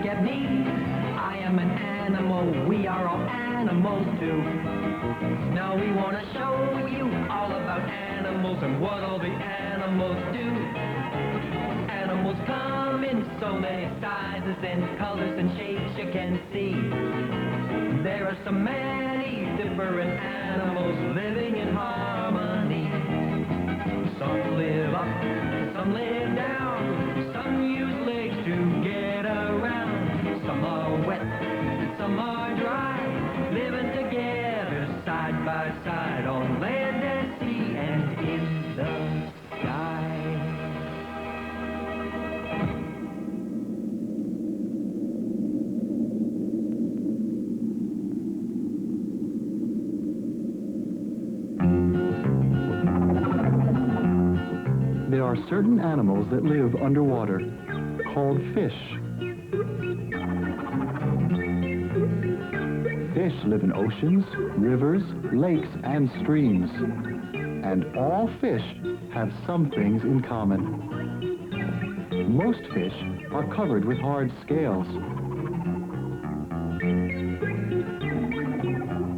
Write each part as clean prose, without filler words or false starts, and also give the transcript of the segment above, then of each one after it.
at me. I am an animal, we are all animals too. Now we want to show you all about animals and what all the animals do. Animals come in so many sizes and colors and shapes you can see. There are so many different animals living in harmony. Some live up, some live down, some use legs to get around. Some are wet, some are dry, living together side by side on land and sea and in the sky. There are certain animals that live underwater, called fish. Fish live in oceans, rivers, lakes, and streams. And all fish have some things in common. Most fish are covered with hard scales.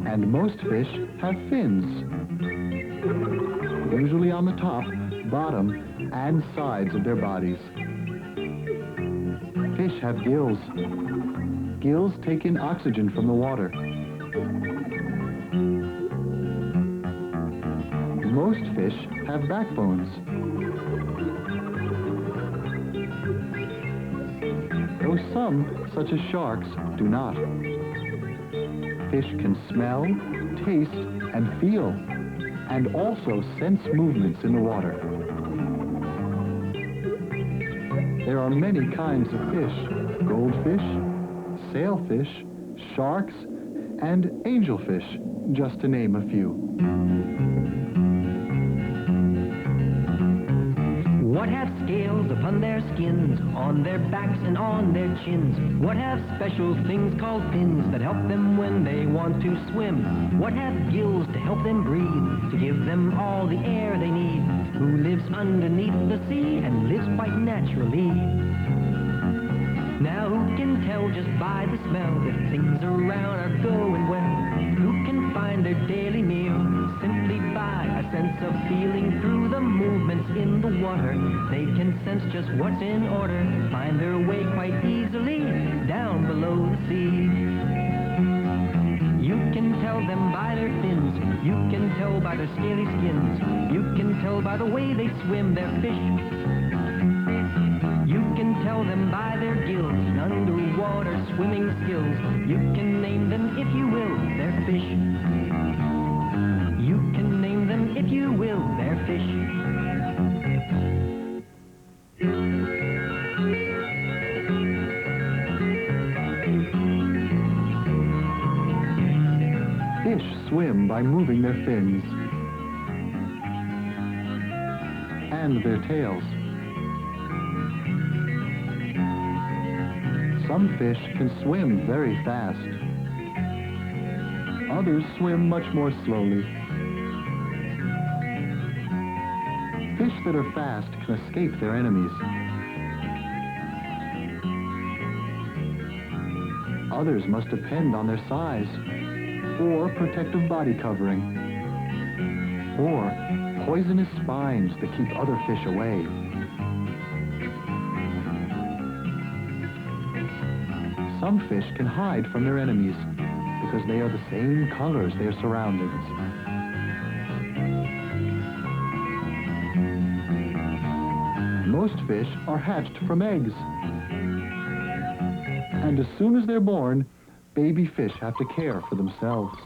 And most fish have fins, usually on the top, bottom, and sides of their bodies. Fish have gills. Gills take in oxygen from the water. Most fish have backbones. Though some, such as sharks, do not. Fish can smell, taste, and feel, and also sense movements in the water. There are many kinds of fish: goldfish, sailfish, sharks, and angelfish, just to name a few. What have scales upon their skins, on their backs and on their chins? What have special things called fins that help them when they want to swim? What have gills to help them breathe, to give them all the air they need? Who lives underneath the sea and lives quite naturally? Now who can tell just by the smell if things around are going well? Who can find their daily meal simply by a sense of feeling through the movements in the water? They can sense just what's in order, find their way quite easily down below the sea. You can tell them by their fins, you can tell by their scaly skins, you can tell by the way they swim, their fish. You can tell them by their gills and underwater swimming skills. You can name them if you will, they're fish. You can name them if you will, they're fish. Fish swim by moving their fins and their tails. Some fish can swim very fast. Others swim much more slowly. Fish that are fast can escape their enemies. Others must depend on their size, or protective body covering, or poisonous spines that keep other fish away. Some fish can hide from their enemies because they are the same color as their surroundings. Most fish are hatched from eggs. And as soon as they're born, baby fish have to care for themselves.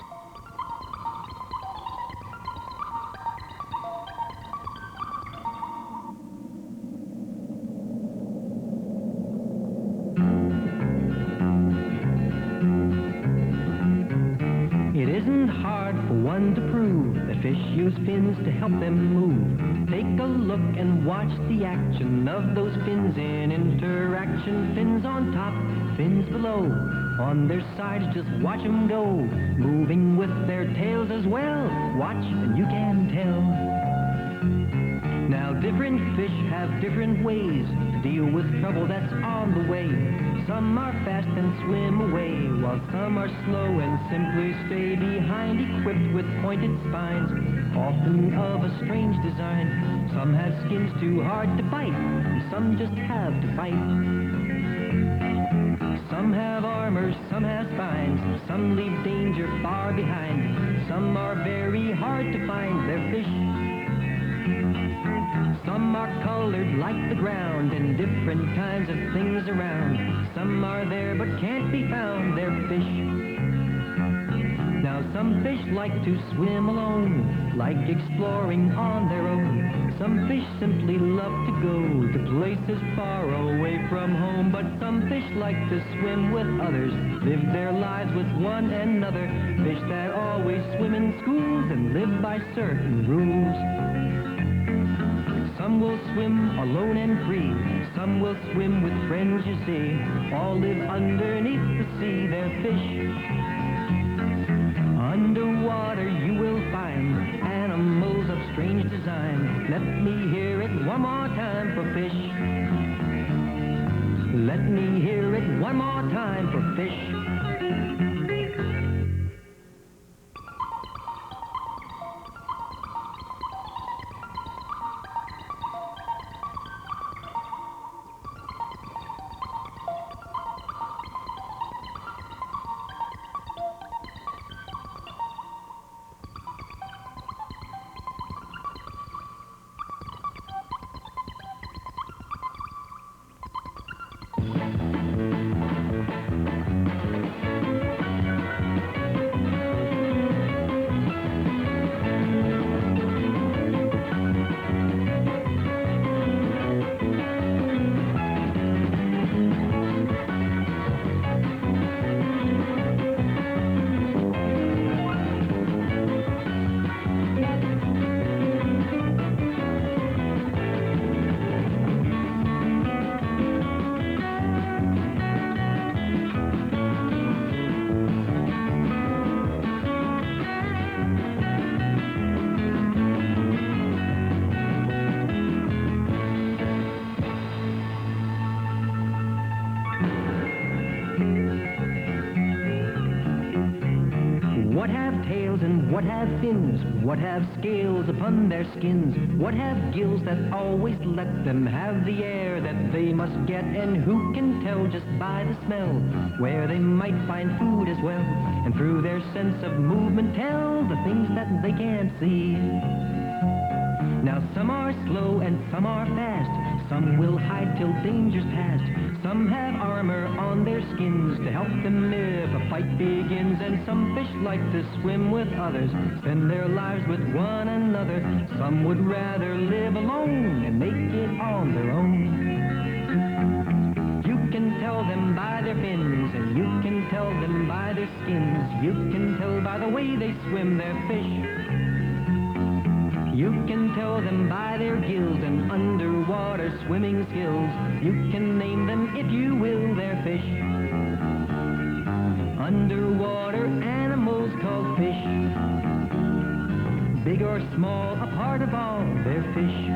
It isn't hard for one to prove that fish use fins to help them move. Take a look and watch the action of those fins in interaction. Fins on top, fins below. On their sides, just watch them go. Moving with their tails as well. Watch and you can tell. Now different fish have different ways to deal with trouble that's on the way. Some are fast and swim away, while some are slow and simply stay behind, equipped with pointed spines, often of a strange design. Some have skins too hard to bite, and some just have to fight. Some have armor, some have spines, some leave danger far behind. Some are very hard to find, they're fish. Some are colored like the ground and different kinds of things around. Some are there but can't be found, they're fish. Now some fish like to swim alone, like exploring on their own. Some fish simply love to go to places far away from home. But some fish like to swim with others, live their lives with one another. Fish that always swim in schools and live by certain rules. Some will swim alone and free, some will swim with friends, you see. All live underneath the sea, they're fish. Underwater you will find animals of strange design. Let me hear it one more time for fish. Let me hear it one more time for fish. What have tails and what have fins? What have scales upon their skins? What have gills that always let them have the air that they must get? And who can tell just by the smell where they might find food as well? And through their sense of movement tell the things that they can't see. Now some are slow and some are fast, some will hide till danger's past. Some have armor on their skins to help them if a fight begins. And some fish like to swim with others, spend their lives with one another. Some would rather live alone and make it on their own. You can tell them by their fins, and you can tell them by their skins. You can tell by the way they swim, they're fish. You can tell them by their gills and underwater swimming skills. You can name them if you will, they're fish. Underwater animals called fish. Big or small, a part of all, they're fish.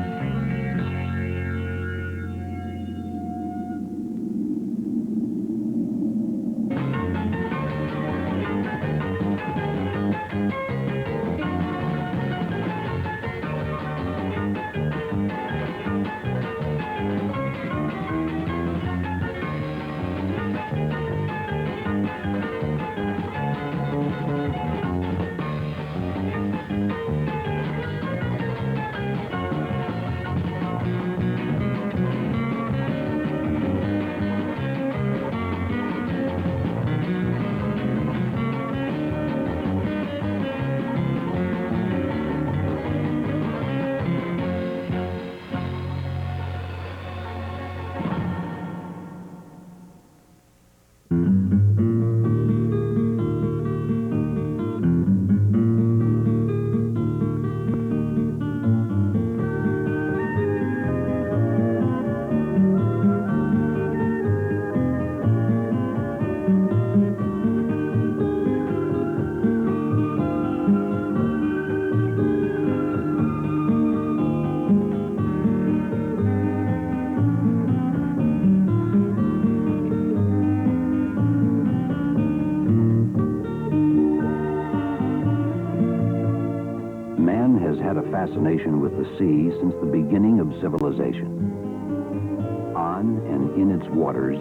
has had a fascination with the sea since the beginning of civilization. On and in its waters,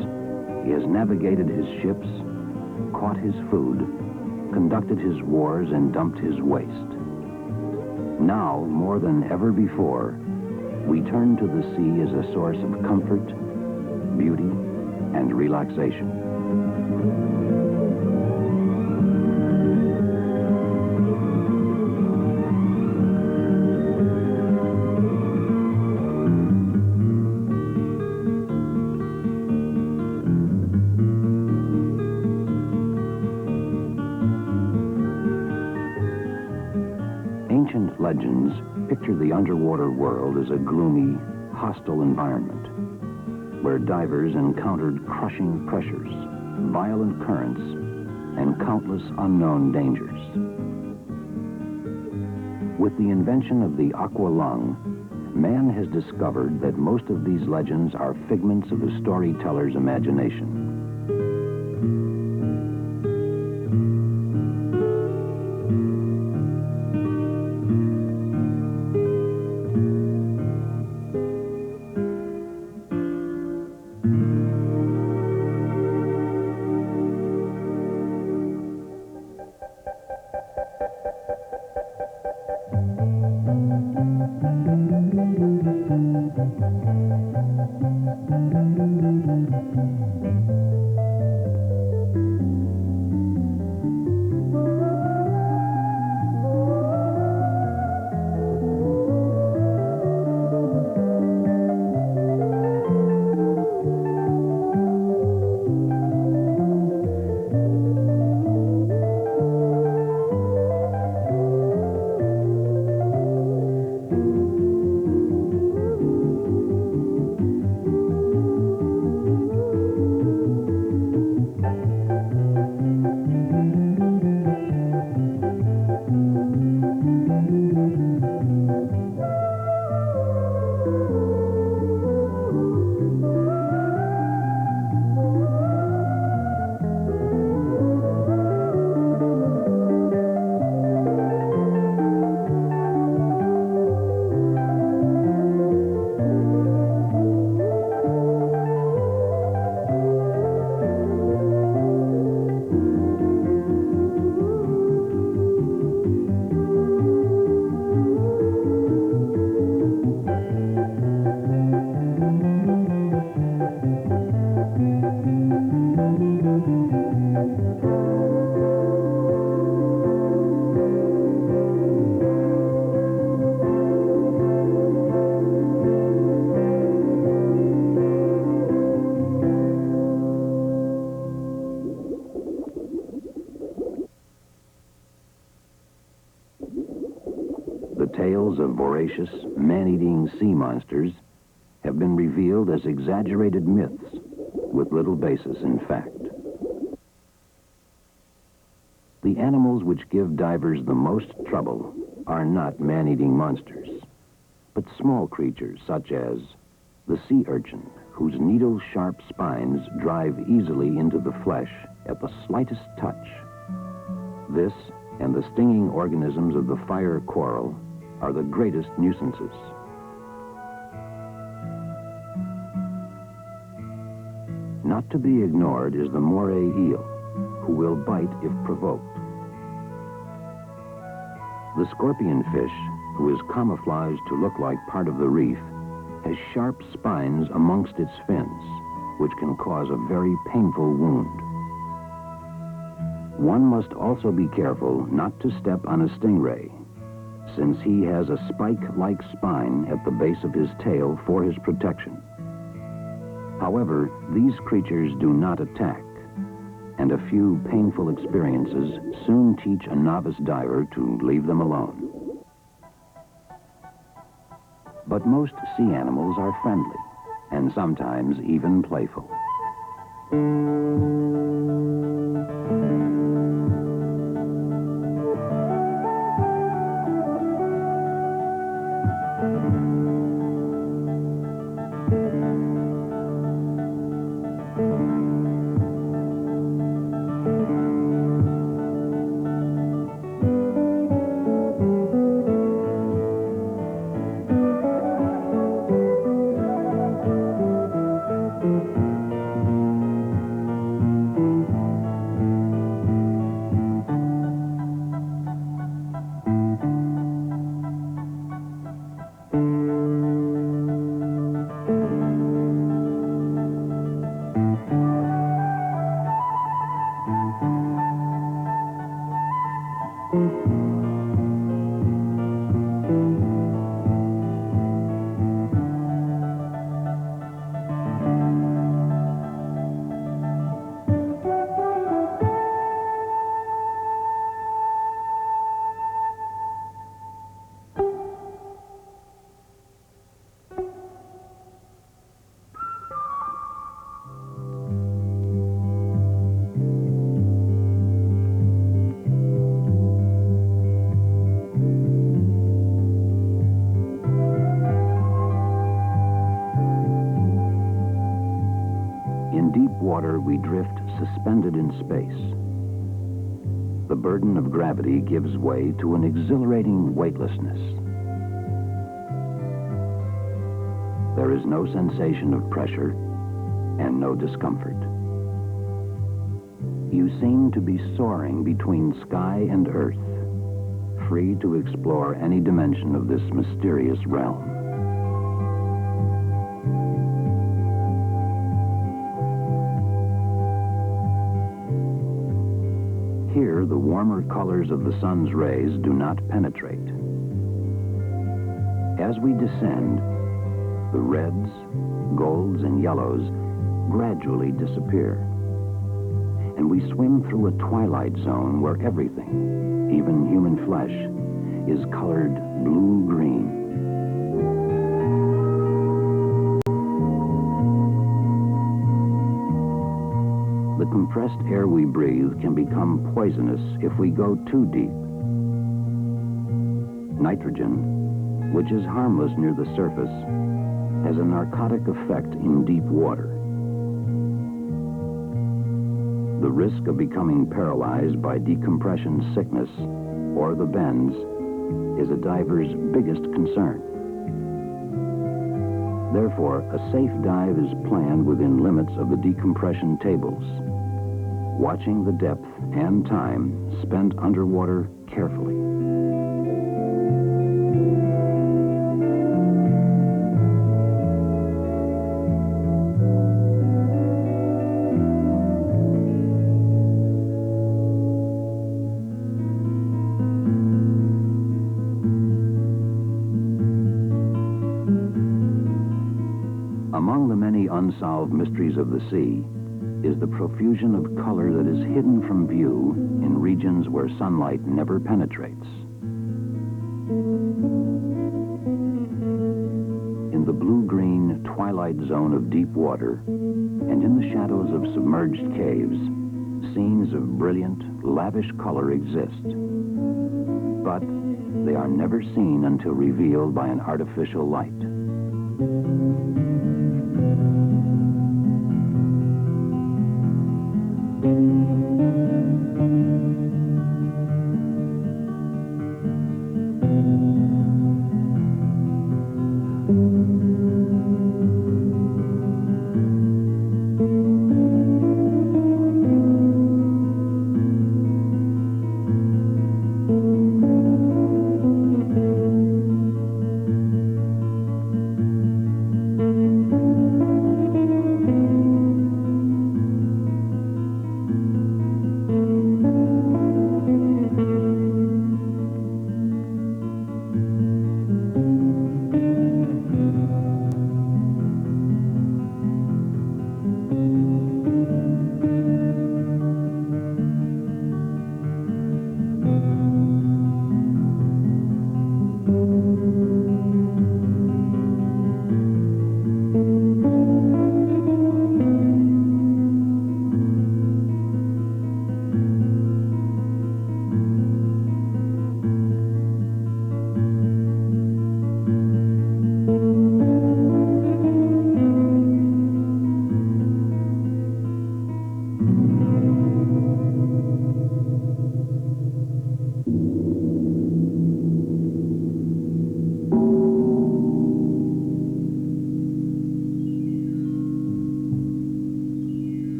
he has navigated his ships, caught his food, conducted his wars, and dumped his waste. Now, more than ever before, we turn to the sea as a source of comfort, beauty, and relaxation. Ancient legends picture the underwater world as a gloomy, hostile environment where divers encountered crushing pressures, violent currents, and countless unknown dangers. With the invention of the aqua lung, man has discovered that most of these legends are figments of the storyteller's imagination. Tales of voracious, man-eating sea monsters have been revealed as exaggerated myths with little basis in fact. The animals which give divers the most trouble are not man-eating monsters, but small creatures such as the sea urchin, whose needle-sharp spines drive easily into the flesh at the slightest touch. This and the stinging organisms of the fire coral are the greatest nuisances. Not to be ignored is the moray eel, who will bite if provoked. The scorpion fish, who is camouflaged to look like part of the reef, has sharp spines amongst its fins, which can cause a very painful wound. One must also be careful not to step on a stingray, since he has a spike-like spine at the base of his tail for his protection. However, these creatures do not attack, and a few painful experiences soon teach a novice diver to leave them alone. But most sea animals are friendly, and sometimes even playful. water, we drift suspended in space. The burden of gravity gives way to an exhilarating weightlessness. There is no sensation of pressure and no discomfort. You seem to be soaring between sky and earth, free to explore any dimension of this mysterious realm. Here, the warmer colors of the sun's rays do not penetrate. As we descend, the reds, golds, and yellows gradually disappear, and we swim through a twilight zone where everything, even human flesh, is colored blue-green. The compressed air we breathe can become poisonous if we go too deep. Nitrogen, which is harmless near the surface, has a narcotic effect in deep water. The risk of becoming paralyzed by decompression sickness or the bends is a diver's biggest concern. Therefore, a safe dive is planned within limits of the decompression tables, watching the depth and time spent underwater carefully. Among the many unsolved mysteries of the sea is the profusion of color that is hidden from view in regions where sunlight never penetrates. In the blue-green twilight zone of deep water and in the shadows of submerged caves, scenes of brilliant, lavish color exist. But they are never seen until revealed by an artificial light.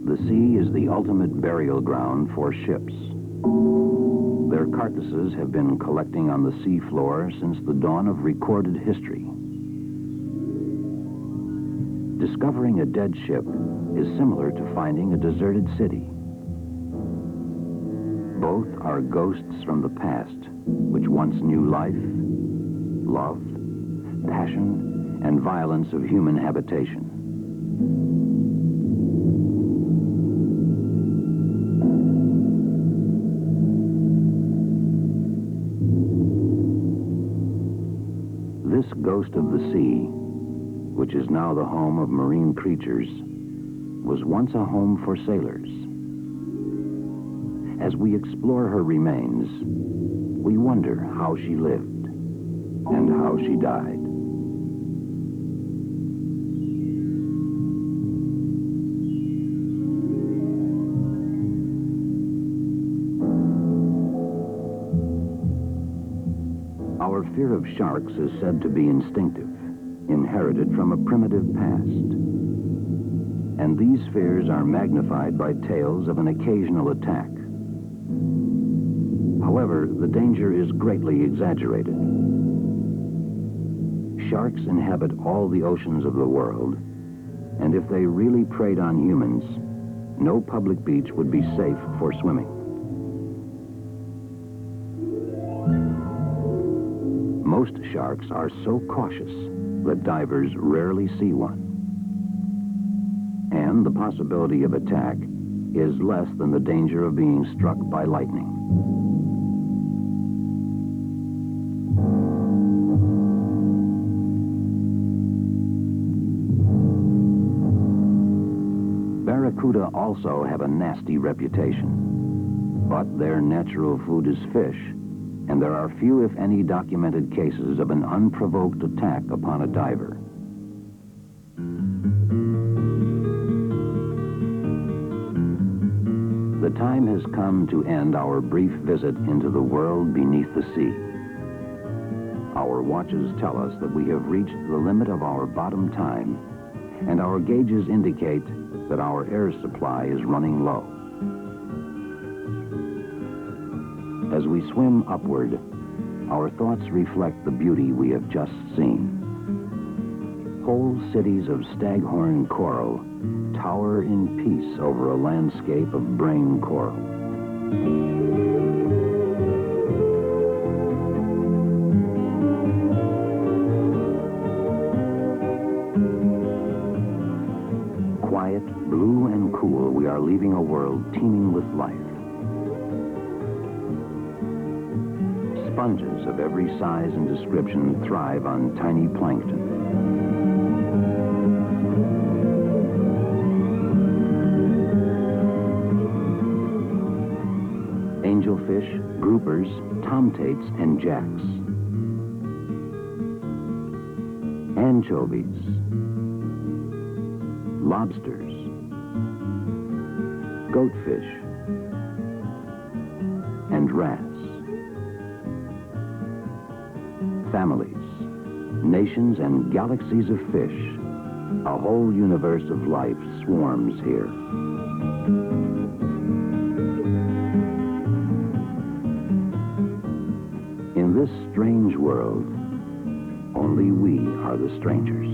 The sea is the ultimate burial ground for ships. Their carcasses have been collecting on the sea floor since the dawn of recorded history. Discovering a dead ship is similar to finding a deserted city. Both are ghosts from the past, which once knew life, love, passion, and violence of human habitation. This ghost of the sea, which is now the home of marine creatures, was once a home for sailors. As we explore her remains, we wonder how she lived and how she died. Our fear of sharks is said to be instinctive, inherited from a primitive past. And these fears are magnified by tales of an occasional attack. However, the danger is greatly exaggerated. Sharks inhabit all the oceans of the world, and if they really preyed on humans, no public beach would be safe for swimming. Most sharks are so cautious that divers rarely see one. And the possibility of attack is less than the danger of being struck by lightning. Barracuda also have a nasty reputation, but their natural food is fish, and there are few, if any, documented cases of an unprovoked attack upon a diver. The time has come to end our brief visit into the world beneath the sea. Our watches tell us that we have reached the limit of our bottom time, and our gauges indicate that our air supply is running low. As we swim upward, our thoughts reflect the beauty we have just seen. Whole cities of staghorn coral tower in peace over a landscape of brain coral. Quiet, blue, and cool, we are leaving a world teeming with life. Sponges of every size and description thrive on tiny plankton. Angelfish, groupers, tomtates, and jacks. Anchovies. Lobsters. Goatfish. And wrasse. Families, nations, and galaxies of fish. A whole universe of life swarms here. In this strange world, only we are the strangers.